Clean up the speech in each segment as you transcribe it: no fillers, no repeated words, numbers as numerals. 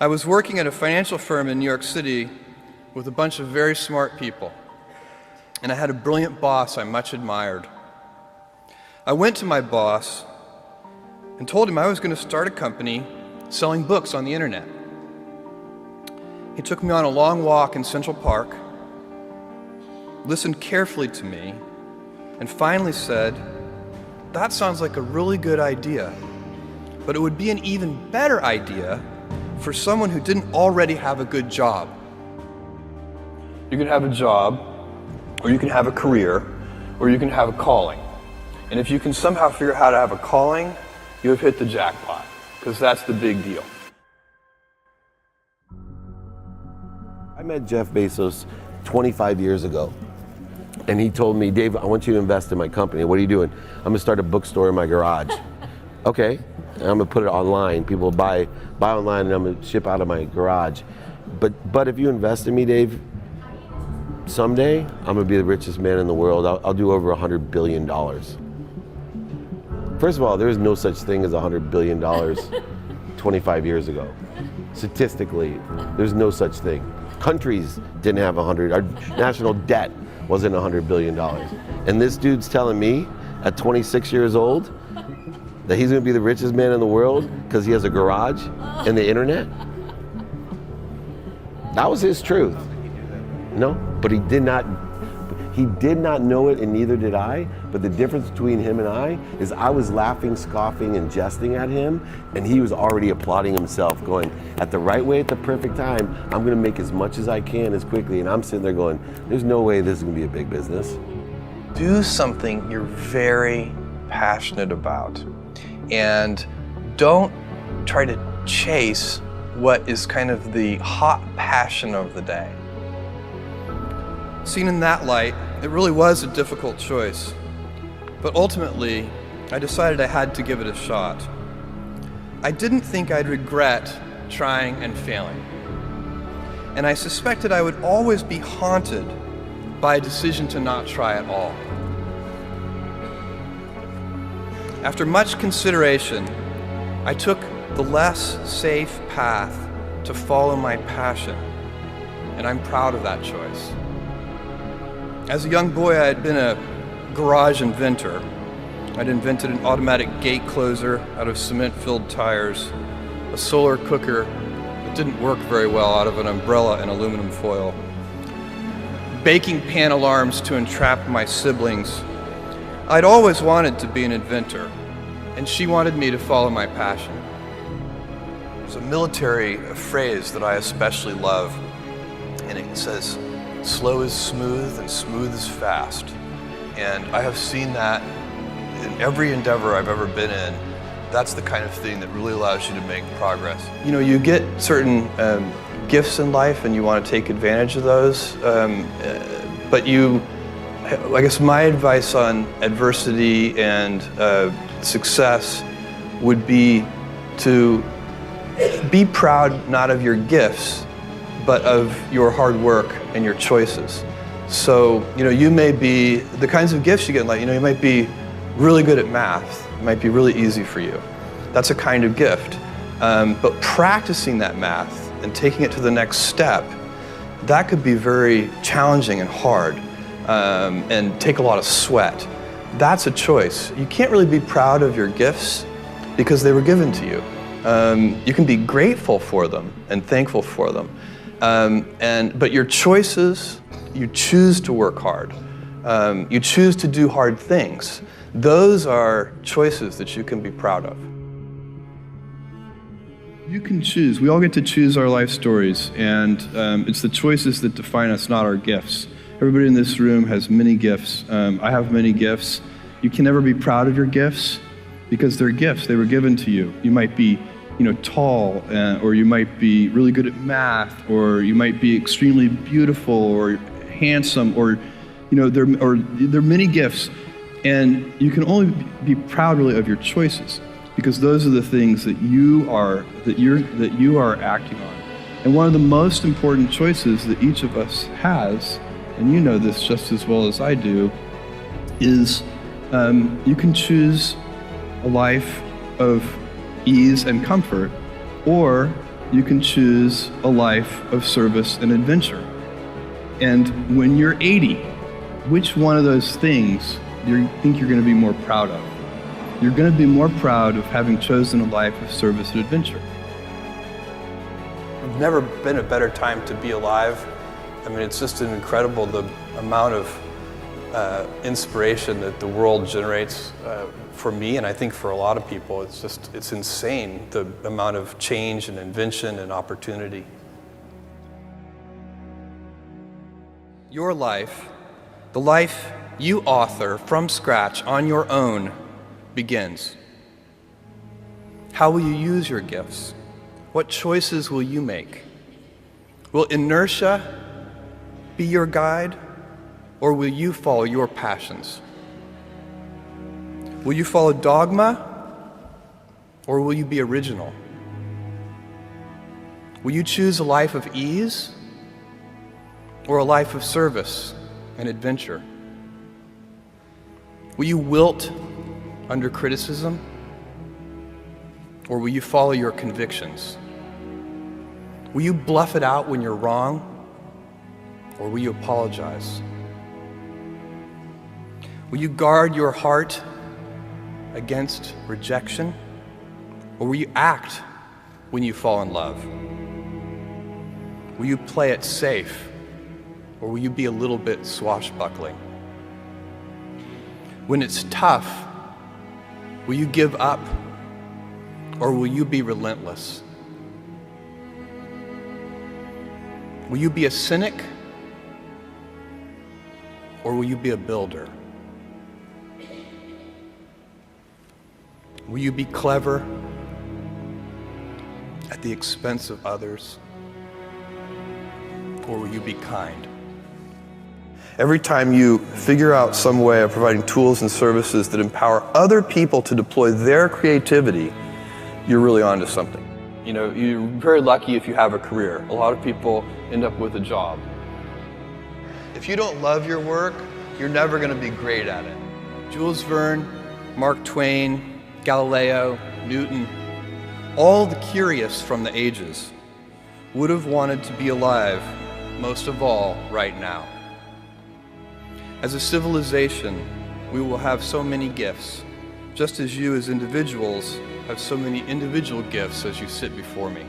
I was working at a financial firm in New York City with a bunch of very smart people, and I had a brilliant boss I much admired. I went to my boss and told him I was going to start a company selling books on the internet. He took me on a long walk in Central Park, listened carefully to me, and finally said, "That sounds like a really good idea, but it would be an even better idea for someone who didn't already have a good job." You can have a job, or you can have a career, or you can have a calling. And if you can somehow figure out how to have a calling, you have hit the jackpot, because that's the big deal. I met Jeff Bezos 25 years ago, and he told me, "Dave, I want you to invest in my company." "What are you doing?" "I'm gonna start a bookstore in my garage." "Okay, and I'm gonna put it online. People buy online, and I'm gonna ship out of my garage. But if you invest in me, Dave, someday I'm gonna be the richest man in the world. I'll do over $100 billion. First of all, there is no such thing as $100 billion 25 years ago. Statistically, there's no such thing. Countries didn't have 100, our national debt wasn't $100 billion. And this dude's telling me at 26 years old that he's gonna be the richest man in the world because he has a garage and the internet? That was his truth. No, but he did not know it, and neither did I. But the difference between him and I is I was laughing, scoffing, and jesting at him, and he was already applauding himself, going, at the right way, at the perfect time, I'm gonna make as much as I can as quickly. And I'm sitting there going, there's no way this is gonna be a big business. Do something you're very passionate about, and don't try to chase what is kind of the hot passion of the day. Seen in that light, it really was a difficult choice, but ultimately, I decided I had to give it a shot. I didn't think I'd regret trying and failing, and I suspected I would always be haunted by a decision to not try at all. After much consideration, I took the less safe path to follow my passion, and I'm proud of that choice. As a young boy, I had been a garage inventor. I'd invented an automatic gate closer out of cement-filled tires, a solar cooker that didn't work very well out of an umbrella and aluminum foil, baking pan alarms to entrap my siblings. I'd always wanted to be an inventor, and she wanted me to follow my passion. There's a military phrase that I especially love, and it says, "Slow is smooth and smooth is fast." And I have seen that in every endeavor I've ever been in. That's the kind of thing that really allows you to make progress. You know, you get certain gifts in life and you want to take advantage of those, but I guess my advice on adversity and success would be to be proud not of your gifts, but of your hard work and your choices. So, you may be, the kinds of gifts you get in life, you might be really good at math. It might be really easy for you. That's a kind of gift. But practicing that math and taking it to the next step, that could be very challenging and hard, and take a lot of sweat. That's a choice. You can't really be proud of your gifts because they were given to you. You can be grateful for them and thankful for them. But your choices, you choose to work hard. You choose to do hard things. Those are choices that you can be proud of. You can choose. We all get to choose our life stories, and it's the choices that define us, not our gifts. Everybody in this room has many gifts. I have many gifts. You can never be proud of your gifts because they're gifts. They were given to you. You might be tall, or you might be really good at math, or you might be extremely beautiful or handsome, or there are many gifts, and you can only be proud really of your choices because those are the things that you are acting on. And one of the most important choices that each of us has, and you know this just as well as I do, is you can choose a life of ease and comfort, or you can choose a life of service and adventure. And when you're 80, which one of those things do you think you're going to be more proud of? You're going to be more proud of having chosen a life of service and adventure. There's never been a better time to be alive. I mean, it's just incredible the amount of inspiration that the world generates for me, and I think for a lot of people. It's insane, the amount of change and invention and opportunity. Your life, the life you author from scratch on your own, begins. How will you use your gifts? What choices will you make? Will inertia be your guide, or will you follow your passions? Will you follow dogma, or will you be original? Will you choose a life of ease, or a life of service and adventure? Will you wilt under criticism, or will you follow your convictions? Will you bluff it out when you're wrong, or will you apologize? Will you guard your heart against rejection, or will you act when you fall in love? Will you play it safe, or will you be a little bit swashbuckling? When it's tough, will you give up, or will you be relentless? Will you be a cynic, or will you be a builder? Will you be clever at the expense of others, or will you be kind? Every time you figure out some way of providing tools and services that empower other people to deploy their creativity, you're really onto something. You know, you're very lucky if you have a career. A lot of people end up with a job. If you don't love your work, you're never going to be great at it. Jules Verne, Mark Twain, Galileo, Newton, all the curious from the ages would have wanted to be alive, most of all, right now. As a civilization, we will have so many gifts, just as you as individuals have so many individual gifts as you sit before me.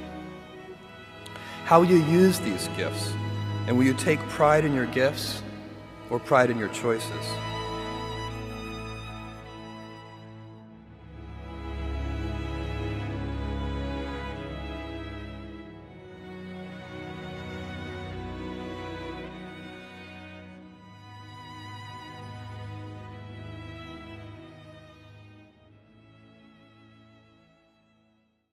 How will you use these gifts? And will you take pride in your gifts or pride in your choices?